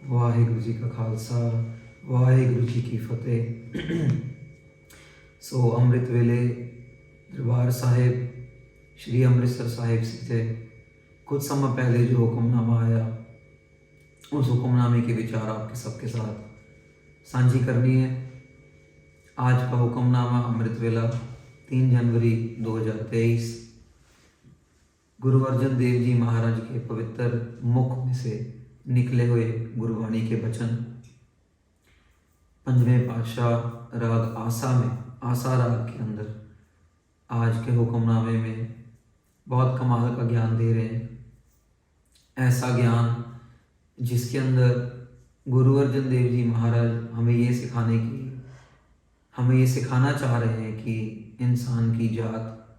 वाहिगुरु जी का खालसा वाहिगुरु जी की फतेह। सो अमृत वेले दरबार साहिब श्री अमृतसर साहिब से कुछ समय पहले जो हुक्मनामा आया, उस हुक्मनामे के विचार आपके सबके साथ साझी करनी है। आज का हुक्मनामा अमृत वेला 3 जनवरी 2023 गुरु अर्जन देव जी महाराज के पवित्र मुख में से निकले हुए गुरुवाणी के वचन। पंजवें पातशाह राग आसा में, आसा राग के अंदर आज के हुक्मनामे में बहुत कमाल का ज्ञान दे रहे हैं। ऐसा ज्ञान जिसके अंदर गुरु अर्जन देव जी महाराज हमें ये सिखाना चाह रहे हैं कि इंसान की जात,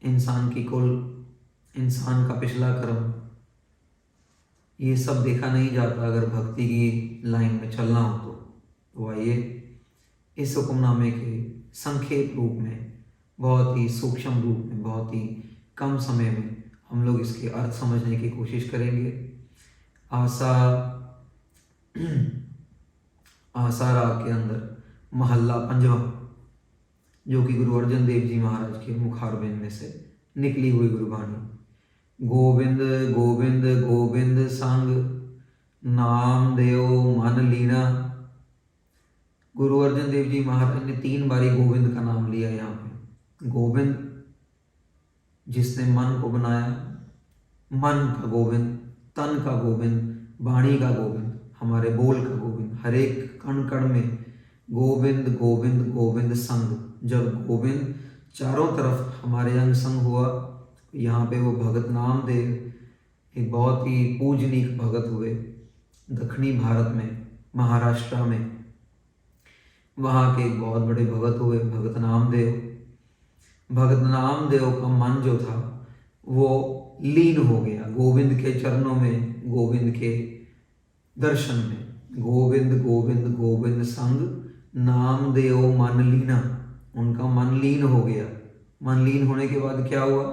इंसान की कुल, इंसान का पिछला कर्म, ये सब देखा नहीं जाता अगर भक्ति की लाइन में चलना हो तो आइए इस हुक्मनामे के संक्षेप रूप में, बहुत ही सूक्ष्म रूप में, बहुत ही कम समय में हम लोग इसके अर्थ समझने की कोशिश करेंगे। आसा राग के अंदर महल्ला 5वां, जो कि गुरु अर्जन देव जी महाराज के मुखारबिंद में से निकली हुई गुरबाणी। गोविंद गोविंद गोविंद संग नाम देव मन लीना। गुरु अर्जन देव जी महाराज ने 3 बारी गोविंद का नाम लिया यहाँ पे। गोविंद जिसने मन को बनाया, मन का गोविंद, तन का गोविंद, वाणी का गोविंद, हमारे बोल का गोविंद, हर एक कण कण में गोविंद गोविंद गोविंद संग। जब गोविंद चारों तरफ हमारे अंग संग हुआ, यहाँ पे वो भगत नामदेव एक बहुत ही पूजनीक भगत हुए दक्षिणी भारत में, महाराष्ट्र में। वहाँ के एक बहुत बड़े भगत हुए भगत नामदेव। भगत नामदेव का मन जो था वो लीन हो गया गोविंद के चरणों में, गोविंद के दर्शन में। गोविंद गोविंद गोविंद संग नामदेव मन लीना। उनका मन लीन हो गया। मन लीन होने के बाद क्या हुआ?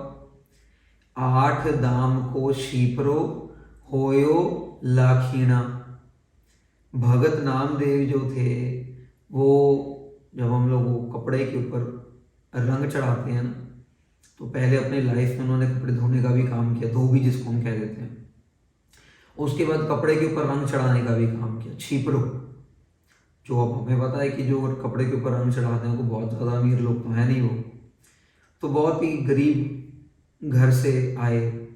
8 दाम को शीपरो होयो लाखीना। भगत नामदेव जो थे वो, जब हम लोग वो कपड़े के ऊपर रंग चढ़ाते हैं ना, तो पहले अपने लाइफ में उन्होंने कपड़े धोने का भी काम किया, धोबी जिसको हम कह देते हैं। उसके बाद कपड़े के ऊपर रंग चढ़ाने का भी काम किया, छीपरो। जो अब हमें पता है कि जो कपड़े के ऊपर रंग चढ़ाते हैं वो बहुत ज़्यादा अमीर लोग तो है नहीं, वो तो बहुत ही गरीब घर से आए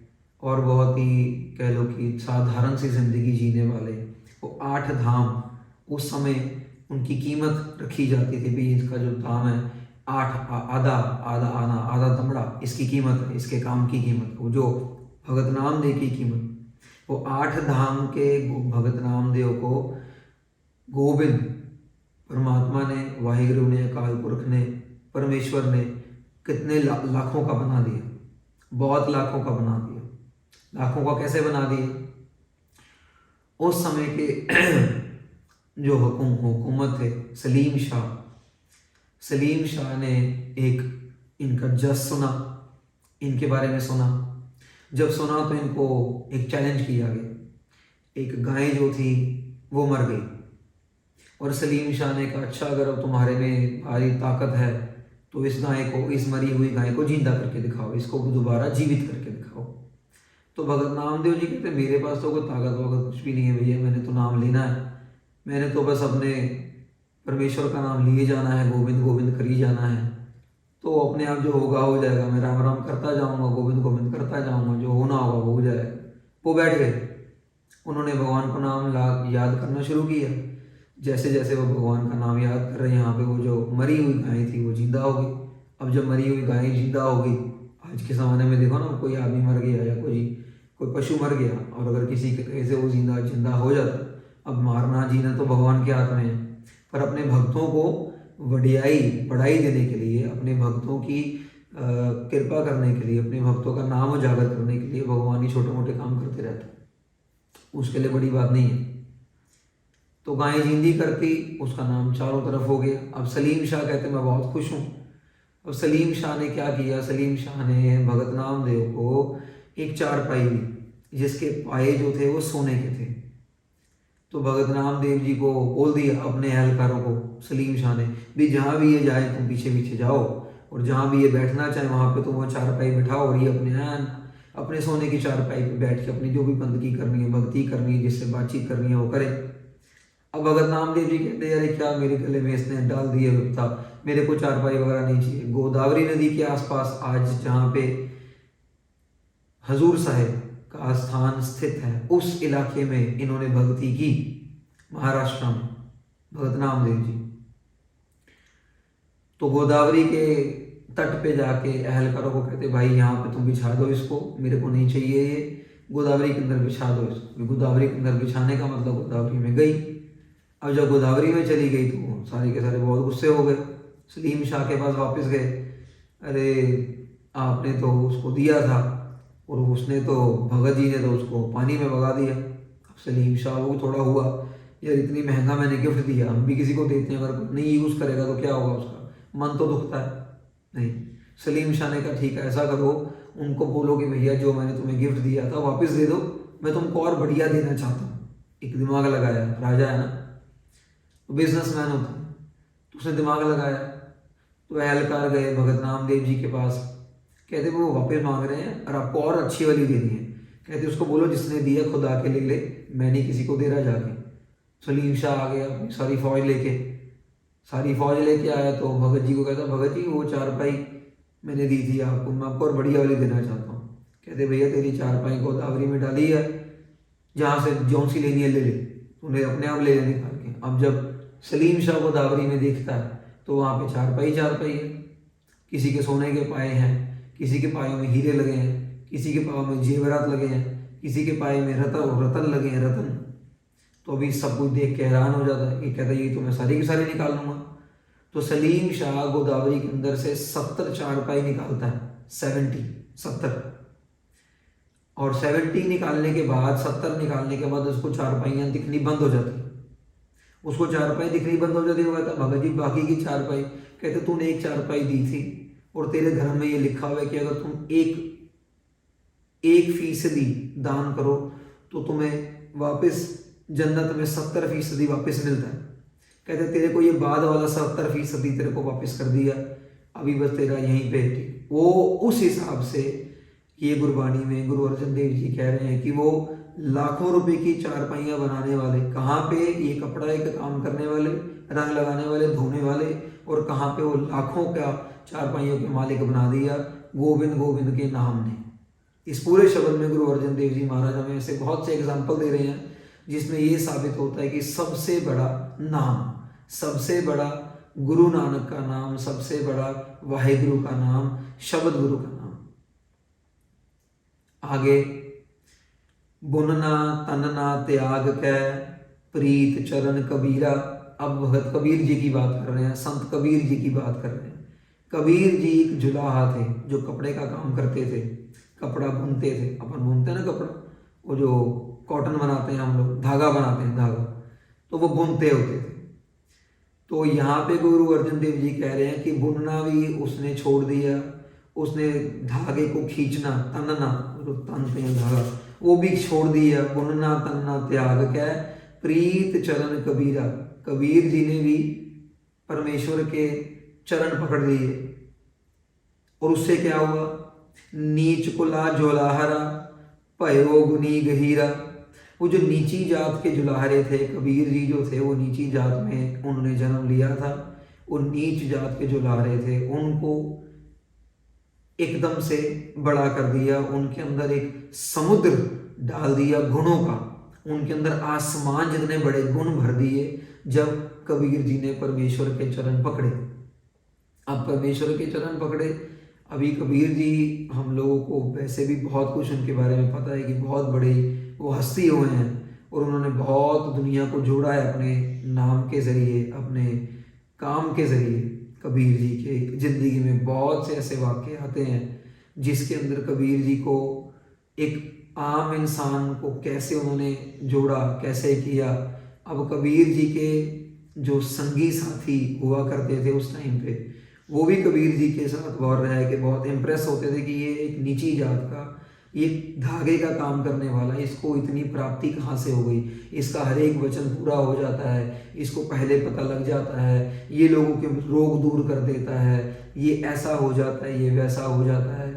और बहुत ही कह लो कि साधारण सी जिंदगी जीने वाले। वो 8 धाम, उस समय उनकी कीमत रखी जाती थी, भी इसका जो दाम है 8 आधा आना आधा दमड़ा, इसकी कीमत है, इसके काम की कीमत, वो जो भगत नामदेव की कीमत। वो 8 धाम के भगत नामदेव को गोविंद परमात्मा ने, वाहिगुरु ने, अकाल पुरख ने, परमेश्वर ने कितने लाखों का बना दिया, बहुत लाखों का बना दिया। लाखों का कैसे बना दिया? उस समय के जो हुकूमत थे सलीम शाह ने एक इनका जस सुना, इनके बारे में सुना। जब सुना तो इनको एक चैलेंज किया गया। एक गाय जो थी वो मर गई और सलीम शाह ने कहा, अच्छा अगर अब तुम्हारे में भारी ताकत है तो इस गाय को, इस मरी हुई गाय को जिंदा करके दिखाओ, इसको दोबारा जीवित करके दिखाओ। तो भगत नामदेव जी कहते, मेरे पास तो कोई ताकत वाकत कुछ भी नहीं है भैया, मैंने तो नाम लेना है, मैंने तो बस अपने परमेश्वर का नाम लिए जाना है, गोविंद गोविंद करी जाना है, तो अपने आप जो होगा हो जाएगा, मैं राम राम करता जाऊंगा, गोविंद गोविंद करता जाऊंगा, जो होना होगा वो हो जाएगा। वो बैठ गए। उन्होंने भगवान को नाम याद करना शुरू किया। जैसे जैसे वो भगवान का नाम याद कर रहे, यहाँ पे वो जो मरी हुई गाय थी वो जिंदा हो गई। अब जब मरी हुई गाय जिंदा हो गई, आज के ज़माने में देखो ना, कोई आदमी मर गया या कोई पशु मर गया और अगर किसी के कहीं से वो जिंदा हो जाता, अब मारना जीना तो भगवान के हाथ में है, पर अपने भक्तों को बढ़ाई देने के लिए, अपने भक्तों की कृपा करने के लिए, अपने भक्तों का नाम उजागर करने के लिए भगवान ही छोटे मोटे काम करते रहते हैं, उसके लिए बड़ी बात नहीं है। तो गाय जिंदी करती, उसका नाम चारों तरफ हो गया। अब सलीम शाह कहते मैं बहुत खुश हूँ। अब सलीम शाह ने क्या किया? सलीम शाह ने भगत नामदेव को एक चारपाई दी, जिसके पाए जो थे वो सोने के थे। तो भगत नामदेव जी को बोल दिया अपने एहलकारों को, सलीम शाह ने भी, जहाँ भी ये जाए तुम पीछे पीछे जाओ, और जहाँ भी ये बैठना चाहे वहाँ पे तुम वो चारपाई बिठाओ, और ये अपने सोने की चारपाई पे बैठ के अपनी जो भी बंदगी करनी है, भक्ति करनी है, जिससे बातचीत करनी है वो करे। अब भगत नामदेव जी कहते हैं, अरे क्या मेरे गले में इसने डाल दिए विपता, मेरे को चारपाई वगैरह नहीं चाहिए। गोदावरी नदी के आसपास आज जहाँ पे हजूर साहिब का स्थान स्थित है, उस इलाके में इन्होंने भक्ति की, महाराष्ट्र में, भगत नामदेव जी। तो गोदावरी के तट पे जाके अहलकारों को कहते, भाई यहाँ पे तुम बिछा दो इसको, मेरे को नहीं चाहिए ये, गोदावरी के अंदर बिछा दो इसको। गोदावरी के अंदर बिछाने का मतलब गोदावरी में गई। अब जब गोदावरी में चली गई तो सारे के सारे बहुत गुस्से हो गए, सलीम शाह के पास वापस गए, अरे आपने तो उसको दिया था और उसने तो, भगत जी ने तो उसको पानी में भगा दिया। अब सलीम शाह वो थोड़ा हुआ, यार इतनी महंगा मैंने गिफ्ट दिया, हम भी किसी को देते हैं, अगर नहीं यूज़ करेगा तो क्या होगा, उसका मन तो दुखता है। नहीं, सलीम शाह ने कहा ठीक है ऐसा करो, उनको बोलो कि भैया जो मैंने तुम्हें गिफ्ट दिया था वापस दे दो, मैं तुमको और बढ़िया देना चाहता हूँ। एक दिमाग लगाया, राजा है ना, तो बिजनेसमैन होता है, तो उसने दिमाग लगाया। तो एहलकार गए भगत नामदेव जी के पास, कहते वो वापस मांग रहे हैं और आपको और अच्छी वाली देनी है। कहते उसको बोलो जिसने दिया खुद आके ले ले, मैं नहीं किसी को दे रहा जाके। सलीम शाह आ गया अपनी सारी फौज लेके आया, तो भगत जी को कहता, भगत जी वो चारपाई मैंने दी थी आपको, मैं आपको और बढ़िया वाली देना चाहता हूँ। कहते भैया तेरी चारपाई गोदावरी में डाली है, जहाँ से जौन सी लेनी है ले ले, उन्हें अपने आप ले ले निकाल के। अब जब सलीम शाह गोदावरी में देखता है तो वहाँ पे चारपाई है, किसी के सोने के पाए हैं, किसी के पायों में हीरे लगे हैं, किसी के पायों में जेवरात लगे हैं, किसी के पाए में रतन लगे हैं, रतन। तो अभी सब कुछ देख के हैरान हो जाता है, ये कहता है ये तो मैं सारी की सारी निकाल लूँगा। तो सलीम शाह गोदावरी के अंदर से 70 चारपाई निकालता है, 70। और 70 निकालने के बाद, 70 निकालने के बाद उसको चारपाइयाँ दिखनी बंद हो जाती है, उसको चारपाई दिखनी बंद हो जाती है। कहता भगत जी बाकी की चारपाई, कहते तूने एक चारपाई दी थी और तेरे धर्म में ये लिखा हुआ है कि अगर तुम 1% दान करो तो तुम्हें वापस जन्नत में 70% वापस मिलता है। कहते तेरे को ये बाद वाला 70% तेरे को वापस कर दिया, अभी बस तेरा यहीं पे। वो उस हिसाब से ये गुरबाणी में गुरु अर्जन देव जी कह रहे हैं कि वो लाखों रुपए की चारपाइयाँ बनाने वाले, कहाँ पे ये कपड़ा एक काम करने वाले, रंग लगाने वाले, धोने वाले, और कहाँ पे वो लाखों का चारपाइयों के मालिक बना दिया गोविंद गोविंद के नाम ने। इस पूरे शब्द में गुरु अर्जन देव जी महाराज हमें ऐसे बहुत से एग्जाम्पल दे रहे हैं जिसमें ये साबित होता है कि सबसे बड़ा नाम, सबसे बड़ा गुरु नानक का नाम, सबसे बड़ा वाहिगुरु का नाम, शब्द गुरु का नाम। आगे, बुनना तनना त्याग कै प्रीत चरण कबीरा। अब भगत कबीर जी की बात कर रहे हैं, संत कबीर जी की बात कर रहे हैं। कबीर जी एक जुलाहा थे जो कपड़े का काम करते थे, कपड़ा बुनते थे। अपन बुनते हैं ना कपड़ा, वो जो कॉटन बनाते हैं हम लोग, धागा बनाते हैं, धागा, तो वो बुनते होते थे। तो यहाँ पे गुरु अर्जन देव जी कह रहे हैं कि बुनना भी उसने छोड़ दिया, उसने धागे को खींचना, तनना, जो तनते हैं धागा, वो भी छोड़ दिया। बुनना तनना त्याग कै प्रीत चरण कबीरा। कबीर जी ने भी परमेश्वर के चरण पकड़ लिए, और उससे क्या हुआ, नीच कुला ज्वलाहरा भयो गुनी गहीरा। वो जो नीची जात के जुलाहरे थे, कबीर जी जो थे वो नीची जात में उन्होंने जन्म लिया था। वो नीच जात के जुलाहरे थे, उनको एकदम से बड़ा कर दिया, उनके अंदर एक समुद्र डाल दिया गुणों का, उनके अंदर आसमान जितने बड़े गुण भर दिए जब कबीर जी ने परमेश्वर के चरण पकड़े। अब परमेश्वर के चरण पकड़े, अभी कबीर जी हम लोगों को वैसे भी बहुत कुछ उनके बारे में पता है कि बहुत बड़े वो हस्ती हुए हैं, और उन्होंने बहुत दुनिया को जोड़ा है अपने नाम के ज़रिए, अपने काम के ज़रिए। कबीर जी के ज़िंदगी में बहुत से ऐसे वाक़े आते हैं जिसके अंदर कबीर जी को एक आम इंसान को कैसे उन्होंने जोड़ा, कैसे किया। अब कबीर जी के जो संगी साथी हुआ करते थे उस टाइम पे, वो भी कबीर जी के साथ गौर रहा है कि बहुत इम्प्रेस होते थे कि ये एक नीची जात का ये धागे का काम करने वाला, इसको इतनी प्राप्ति कहाँ से हो गई, इसका हर एक वचन पूरा हो जाता है, इसको पहले पता लग जाता है, ये लोगों के रोग दूर कर देता है, ये ऐसा हो जाता है, ये वैसा हो जाता है।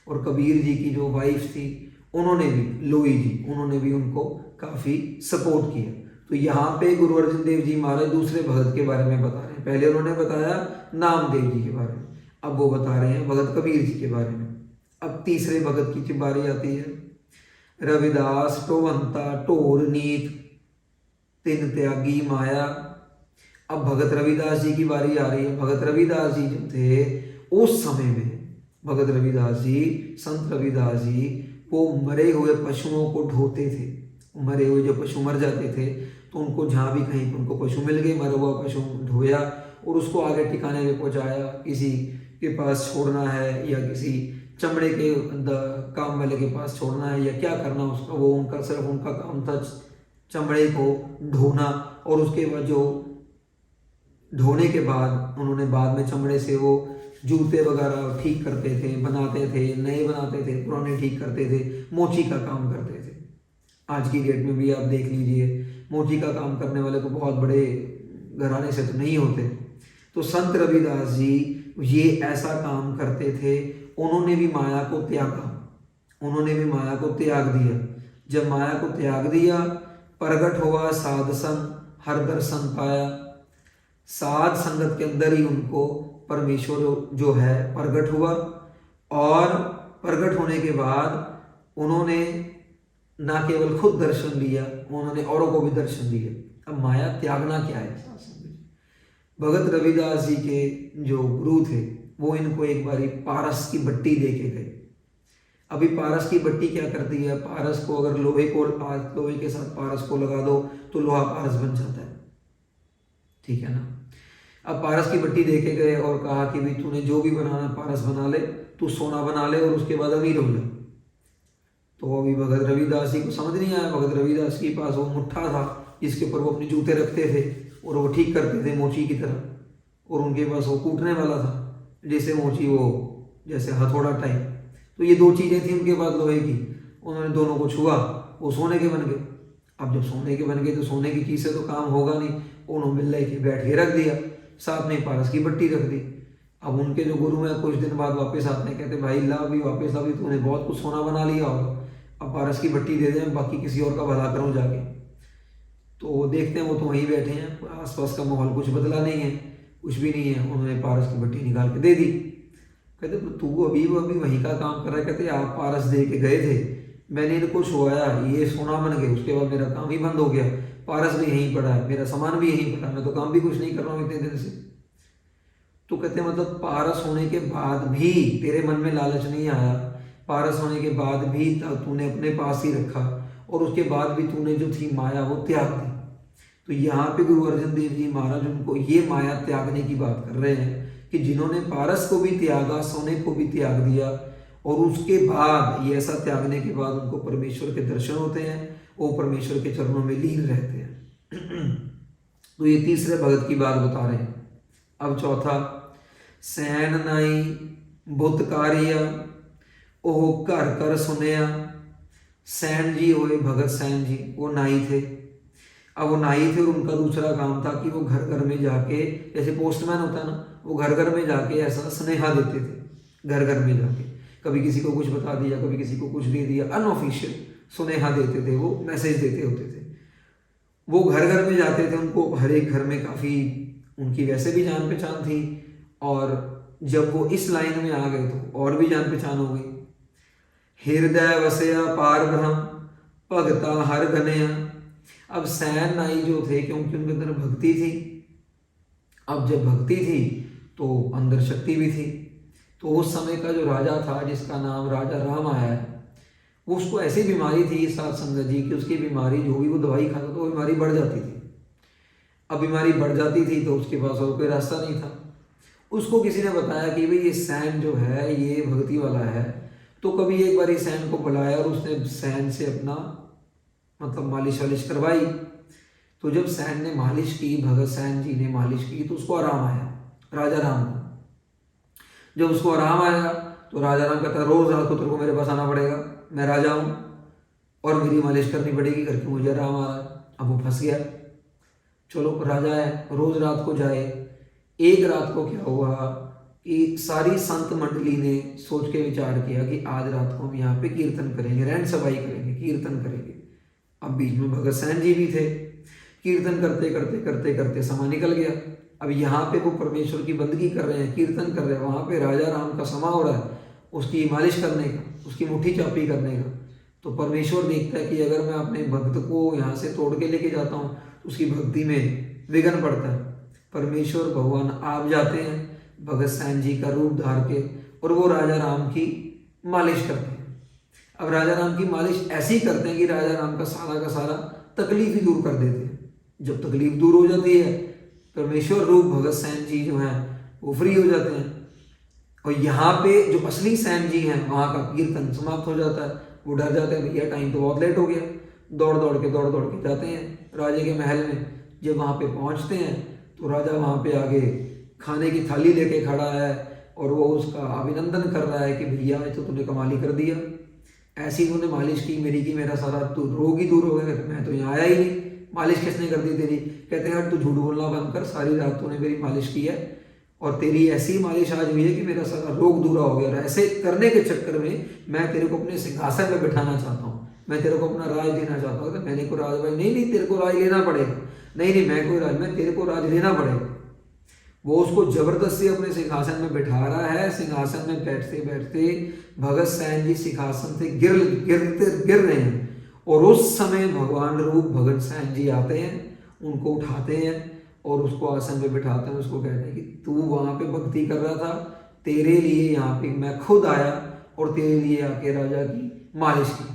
और कबीर जी की जो वाइफ थी उन्होंने भी, लोई जी, उन्होंने भी उनको काफ़ी सपोर्ट किया। तो यहाँ पे गुरु अर्जन देव जी महाराज दूसरे भगत के बारे में बता रहे हैं। पहले उन्होंने बताया नामदेव जी के बारे में, अब वो बता रहे हैं भगत कबीर जी के बारे में। अब तीसरे भगत की बारी आती है। रविदास टोवंता टोर नीत तिन त्यागी माया। अब भगत रविदास जी की बारी आ रही है। भगत रविदास जी जो थे उस समय में, भगत रविदास जी, संत रविदास जी, वो मरे हुए पशुओं को ढोते थे। मरे हुए जो पशु मर जाते थे तो उनको जहाँ भी कहीं पर उनको पशु मिल गए, मरा हुआ पशु ढोया और उसको आगे ठिकाने में पहुँचाया। किसी के पास छोड़ना है या किसी चमड़े के काम वाले के पास छोड़ना है या क्या करना उसका, वो उनका सिर्फ उनका काम था चमड़े को ढोना। और उसके बाद जो ढोने के बाद उन्होंने बाद में चमड़े से वो जूते वगैरह ठीक करते थे, बनाते थे, नए बनाते थे, पुराने ठीक करते थे, मोची का काम करते थे। आज की डेट में भी आप देख लीजिए, मोची का काम करने वाले को बहुत बड़े घराने से तो नहीं होते। तो संत रविदास जी ये ऐसा काम करते थे। उन्होंने भी माया को त्यागा, उन्होंने भी माया को त्याग दिया। जब माया को त्याग दिया, प्रगट हुआ साध संग, हर दर्शन पाया। साध संगत के अंदर ही उनको परमेश्वर जो है प्रगट हुआ। और प्रगट होने के बाद उन्होंने ना केवल खुद दर्शन लिया, उन्होंने औरों को भी दर्शन दिया। अब माया त्यागना क्या है? भगत रविदास जी के जो गुरु थे वो इनको एक बारी पारस की बट्टी दे के गए। अभी पारस की बट्टी क्या करती है? पारस को अगर लोहे के साथ पारस को लगा दो तो लोहा पारस बन जाता है, ठीक है ना। अब पारस की बट्टी दे के गए और कहा कि भाई तूने जो भी बनाना पारस बना ले, तू सोना बना ले और उसके बाद अमीर हो जा। तो अभी भगत रविदास जी को समझ नहीं आया। भगत रविदास के पास वो मुट्ठा था जिसके ऊपर वो अपने जूते रखते थे और वो ठीक करते थे मोची की तरह, और उनके पास वो कूटने वाला था जैसे मोची, वो जैसे हथौड़ा टाइप। तो ये दो चीज़ें थी उनके पास लोहे की। उन्होंने दोनों को छुआ, वो सोने के बन गए। अब जब सोने के बन गए तो सोने की चीज़ से तो काम होगा नहीं, उन्होंने मिल के बैठ के रख दिया, साथ में पारस की बट्टी रख दी। अब उनके जो गुरु हैं कुछ दिन बाद वापस आते हैं, कहते भाई ला भी वापस, अभी तूने बहुत कुछ सोना बना लिया होगा, अब पारस की बट्टी दे दें, बाकी किसी और का भला करूँ जाके। तो देखते हैं वो तो वहीं बैठे हैं, आसपास का माहौल कुछ बदला नहीं है, कुछ भी नहीं है। उन्होंने पारस की बट्टी निकाल के दे दी। कहते तू अभी वहीं का काम कर रहा है। कहते आप पारस दे के गए थे, मैंने इनको छुआया, ये सोना बन गए, उसके बाद मेरा काम ही बंद हो गया, पारस भी यहीं पड़ा है, मेरा सामान भी यहीं पड़ा है, मैं तो काम भी कुछ नहीं कर रहा हूँ इतने दिन से। तो कहते मतलब पारस होने के बाद भी तेरे मन में लालच नहीं आया, पारस होने के बाद भी तूने अपने पास ही रखा, और उसके बाद भी तूने जो थी माया वो त्याग दी। तो यहाँ पे गुरु अर्जन देव जी महाराज उनको ये माया त्यागने की बात कर रहे हैं कि जिन्होंने पारस को भी त्यागा, सोने को भी त्याग दिया, और उसके बाद ये ऐसा त्यागने के बाद उनको परमेश्वर के दर्शन होते हैं, वो परमेश्वर के चरणों में लीन रहते हैं। तो ये तीसरे भगत की बात बता रहे हैं। अब चौथा, सैन नाई बुत कारिया ओह घर कर सुनया। सैन जी हुए भगत सैन जी, वो नाई थे। अब वो नाई थे और उनका दूसरा काम था कि वो घर घर में जाके, जैसे पोस्टमैन होता है ना, वो घर घर में जाके ऐसा स्नेहा देते थे। घर घर में जाके कभी किसी को कुछ बता दिया, कभी किसी को कुछ दे दिया, अनऑफिशियल स्नेहा देते थे, वो मैसेज देते होते थे। वो घर घर में जाते थे, उनको हर एक घर में काफ़ी उनकी वैसे भी जान पहचान थी, और जब वो इस लाइन में आ गए तो और भी जान पहचान हो गई। हृदय वसया पार ब्रह्म भगता हर गनया। अब सैन नाई जो थे, क्योंकि उनके अंदर भक्ति थी, अब जब भक्ति थी तो अंदर शक्ति भी थी। तो उस समय का जो राजा था जिसका नाम राजा राम आया है, वो उसको ऐसी बीमारी थी साथ संगत जी कि उसकी बीमारी जो भी वो दवाई खाता तो वो बीमारी बढ़ जाती थी। अब बीमारी बढ़ जाती थी तो उसके पास और कोई रास्ता नहीं था। उसको किसी ने बताया कि भाई ये सैन जो है ये भक्ति वाला है। तो कभी एक बार सैन को बुलाया और उसने सैन से अपना मतलब मालिश वालिश करवाई। तो जब सैन ने मालिश की, भगत सैन जी ने मालिश की, तो उसको आराम आया राजा राम को। जब उसको आराम आया तो राजा राम कहता रोज रात को तेरे को मेरे पास आना पड़ेगा, मैं राजा हूँ और मेरी मालिश करनी पड़ेगी करके मुझे आराम आ रहा। अब वो फंस गया। चलो राजा है, रोज रात को जाए। एक रात को क्या हुआ कि सारी संत मंडली ने सोच के विचार किया कि आज रात को हम यहाँ पे कीर्तन करेंगे, रैन सभाई करेंगे, कीर्तन करेंगे। अब बीच में भगत सैन जी भी थे। कीर्तन करते करते करते करते समय निकल गया। अब यहाँ पे वो परमेश्वर की बंदगी कर रहे हैं, कीर्तन कर रहे हैं, वहाँ पे राजा राम का समा हो रहा है उसकी मालिश करने का, उसकी मुट्ठी चापी करने का। तो परमेश्वर देखता है कि अगर मैं अपने भक्त को यहाँ से तोड़ के लेके जाता हूँ तो उसकी भक्ति में विघ्न पड़ता है। परमेश्वर भगवान आप जाते हैं भगत सैन जी का रूप धार के और वो राजा राम की मालिश करते हैं। अब राजा राम की मालिश ऐसी करते हैं कि राजा राम का सारा तकलीफ ही दूर कर देते हैं। जब तकलीफ दूर हो जाती है परमेश्वर रूप भगत सैन जी जो हैं वो फ्री हो जाते हैं। और यहाँ पे जो असली सैन जी हैं वहाँ का कीर्तन समाप्त हो जाता है। वो डर जाते हैं, भैया टाइम तो बहुत लेट हो गया। दौड़ दौड़ के जाते हैं राजे के महल में। जब वहाँ पे पहुँचते हैं तो राजा वहाँ पे आगे खाने की थाली लेके खड़ा है और वो उसका अभिनंदन कर रहा है कि भैया तो तूने कमाली कर दिया, ऐसी तूने मालिश की मेरी की मेरा सारा तो रोग ही दूर हो गया। मैं तो यहाँ आया ही नहीं, मालिश किसने कर दी तेरी? कहते हैं तू झूठ बोलना बंद कर, सारी रात तूने मेरी मालिश की है और तेरी ऐसी मालिश आज हुई है कि मेरा सारा रोग दूर हो गया। और ऐसे करने के चक्कर में मैं तेरे को अपने सिंहासन में बिठाना चाहता हूँ, मैं तेरे को अपना राज देना चाहता हूँ। तो मैंने को राज भाई नहीं तेरे को राज लेना पड़ेगा। नहीं मैं कोई राज, मैं तेरे को राज लेना पड़ेगा। वो उसको जबरदस्ती अपने सिंहासन में बिठा रहा है। सिंहासन में बैठते बैठते भगत सैन जी सिंहासन से गिर रहे हैं और उस समय भगवान रूप भगत सैन जी आते हैं, उनको उठाते हैं और उसको आसन पे बिठाते हैं। उसको कहते हैं कि तू वहाँ पे भक्ति कर रहा था, तेरे लिए यहाँ पे मैं खुद आया और तेरे लिए आके राजा की मालिश की।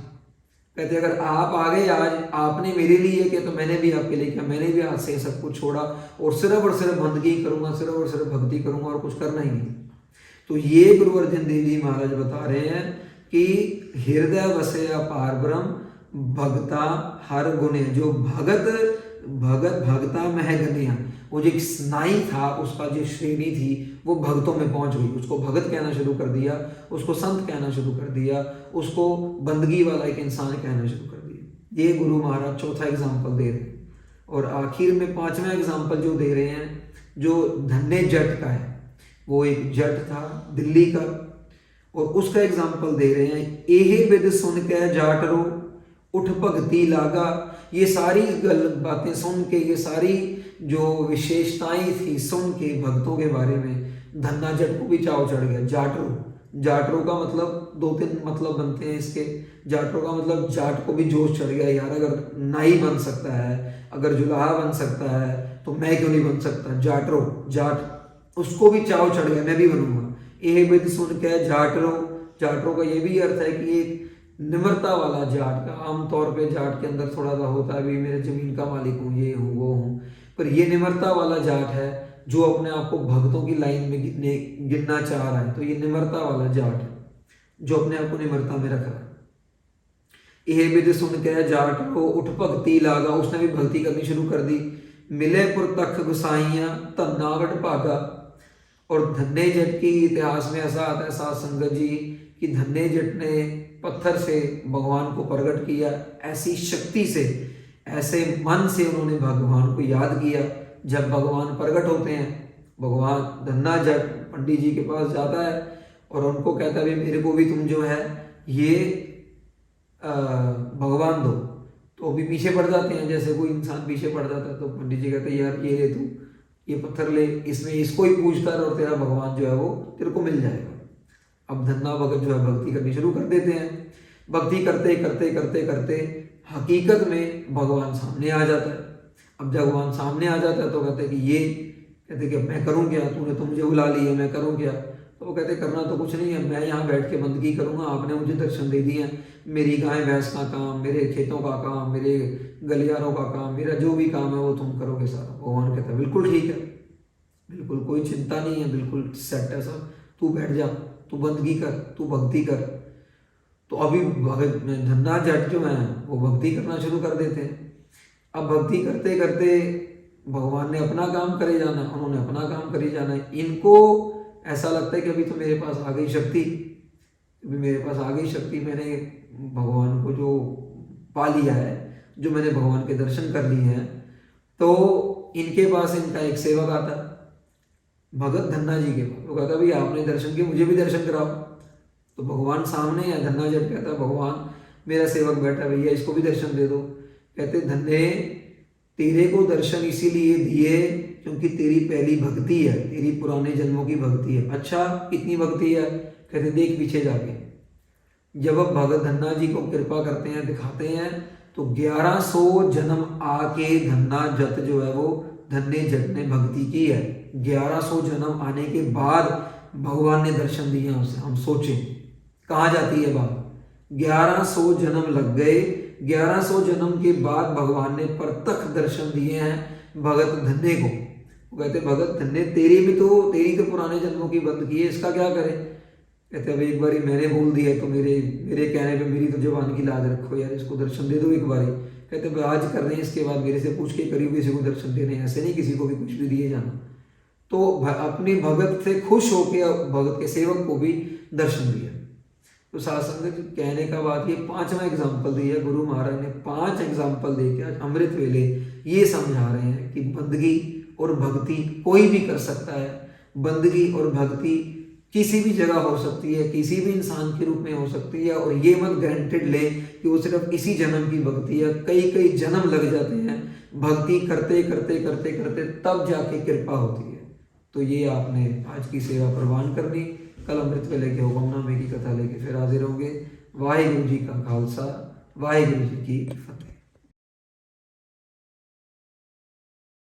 कहते अगर आप आ गए आज, आपने मेरे लिए किया तो मैंने भी आपके लिए किया। मैंने भी आज से सब कुछ छोड़ा और सिर्फ बंदगी करूंगा, सिर्फ भक्ति करूंगा और कुछ करना ही नहीं। तो ये गुरु अर्जन देव जी महाराज बता रहे हैं कि हृदय वसे अपार ब्रह्म भगता हर गुणे। जो भगता मह गनिया, वो जो एक स्नाई था उसका जो श्रेणी थी वो भक्तों में पहुंच गई। उसको भगत कहना शुरू कर दिया, उसको संत कहना शुरू कर दिया, उसको बंदगी वाला एक इंसान कहना शुरू कर दिया। ये गुरु महाराज चौथा एग्जाम्पल दे रहे हैं। और आखिर में पांचवा एग्जाम्पल जो दे रहे हैं जो धन्य जट का है। वो एक जट था दिल्ली का और उसका एग्जाम्पल दे रहे हैं। एहे विद सुन के जाटरो उठ भगती लागा। ये सारी बातें सुन के, ये सारी जो विशेषताएं थी सुन के भक्तों के बारे में, धन्ना जट को भी चाव चढ़ गया। जाटरो का मतलब 2-3 मतलब बनते हैं इसके। जाटरो का मतलब जाट को भी जोश चढ़ गया, यार अगर नाई बन सकता है, अगर जुलाहा बन सकता है तो मैं क्यों नहीं बन सकता। जाट उसको भी चाव चढ़ गया, मैं भी बनूंगा। यह विद सुन के जाटरो का ये भी अर्थ है कि एक निम्रता वाला जाट का। आमतौर पे जाट के अंदर थोड़ा सा होता है भी मेरे जमीन का मालिक हूँ, ये हूँ वो हूँ, पर ये निम्रता वाला जाट है जो अपने आप को भक्तों की लाइन में गिनना चाह रहा है। तो ये निम्रता वाला जाट है जो अपने आप को निम्रता में रख रहा है। यह विद सुन के जाट को उठ भक्ति लागा, उसने भी भक्ति करनी शुरू कर दी। मिले पुर तख गुसाइया धन्नावट भागा। और धन्य जट की इतिहास में ऐसा आता है साध संगत जी कि धन्य जट ने पत्थर से भगवान को प्रकट किया, ऐसी शक्ति से, ऐसे मन से उन्होंने भगवान को याद किया। जब भगवान प्रकट होते हैं, भगवान धन्ना जट पंडित जी के पास जाता है और उनको कहता है मेरे को भी तुम जो है ये भगवान दो। तो अभी पीछे पड़ जाते हैं, जैसे कोई इंसान पीछे पड़ जाता है तो पंडित जी कहते हैं यार ये ले तू, ये पत्थर ले, इसमें इसको ही पूज कर और तेरा भगवान जो है वो तेरे को मिल जाएगा। अब धन्ना भगत जो है भक्ति करनी शुरू कर देते हैं। भक्ति करते करते करते करते हकीकत में भगवान सामने आ जाता है। अब जब भगवान सामने आ जाता है तो कहते हैं कि मैं करूँ क्या, तूने तो मुझे बुला लिया, मैं करूँ क्या। तो वो कहते करना तो कुछ नहीं है, मैं यहाँ बैठ के बंदगी करूँगा, आपने मुझे दर्शन दे दिए हैं। मेरी गाय भैंस का काम, मेरे खेतों का काम, मेरे गलियारों का काम, मेरा जो भी काम है वो तुम करोगे सारा। भगवान कहता है बिल्कुल ठीक है, बिल्कुल कोई चिंता नहीं है, बिल्कुल सेट है सब, तू बैठ जा, तू बंदगी कर, तू भक्ति कर। तो अभी धन्ना जट जो है वो भक्ति करना शुरू कर देते हैं। अब भक्ति करते करते भगवान ने अपना काम करे जाना है, उन्होंने अपना काम करे जाना है। इनको ऐसा लगता है कि अभी तो मेरे पास आ गई शक्ति, अभी मेरे पास आ गई शक्ति, मैंने भगवान को जो पा लिया है, जो मैंने भगवान के दर्शन कर लिए हैं, तो इनके पास इनका एक सेवक आता, भगत धन्ना जी के पास। वो कहता भाई आपने दर्शन किए, मुझे भी दर्शन कराओ। तो भगवान सामने है, धन्ना जब कहता भगवान मेरा सेवक बैठा भैया इसको भी दर्शन दे दो। कहते धन्य तेरे को दर्शन इसीलिए दिए क्योंकि तेरी पहली भक्ति है, तेरी पुराने जन्मों की भक्ति है। अच्छा कितनी भक्ति है? कहते देख पीछे जाके। जब अब भगत धन्ना जी को कृपा करते हैं, दिखाते हैं, तो 1100 जन्म आके धन्ना जत जो है वो धन्य जट ने भक्ति की है। 1100 जन्म आने के बाद भगवान ने दर्शन दिए उसे। हम सोचें कहाँ जाती है बात। 1100 जन्म लग गए, 1100 जन्म के बाद भगवान ने प्रत्यक्ष दर्शन दिए हैं भगत धन्य को। वो कहते भगत धन्य तेरी तो पुराने जन्मों की बंद की है, इसका क्या करें? कहते अब एक बारी मैंने बोल दिया तो मेरे कहने पे मेरी तो जबान की लाज रखो यार, इसको दर्शन दे दो एक बारी। कहते आज कर रहे हैं, इसके बाद मेरे से पूछ के करीब किसी को दर्शन देने, ऐसे नहीं किसी को भी कुछ भी दिए जाना। तो अपनी भगत से खुश होकर भगत के सेवक को भी दर्शन दिया। तो सासंग कहने का बात ये 5वां एग्जाम्पल दिया गुरु महाराज ने। 5 एग्जाम्पल देके आज अमृत वेले ये समझा रहे हैं कि बंदगी और भक्ति कोई भी कर सकता है। बंदगी और भक्ति किसी भी जगह हो सकती है, किसी भी इंसान के रूप में हो सकती है। और ये मत गारंटेड ले कि वो सिर्फ इसी जन्म की भक्ति है, कई कई जन्म लग जाते हैं भक्ति करते करते करते करते, तब जाके कृपा होती है। तो ये आपने आज की सेवा प्रवान करनी। कल अमृत वेले के हुक्मनामे की कथा लेके फिर हाजिर होंगे। वाहिगुरु जी का खालसा, वाहिगुरु जी की फतेह।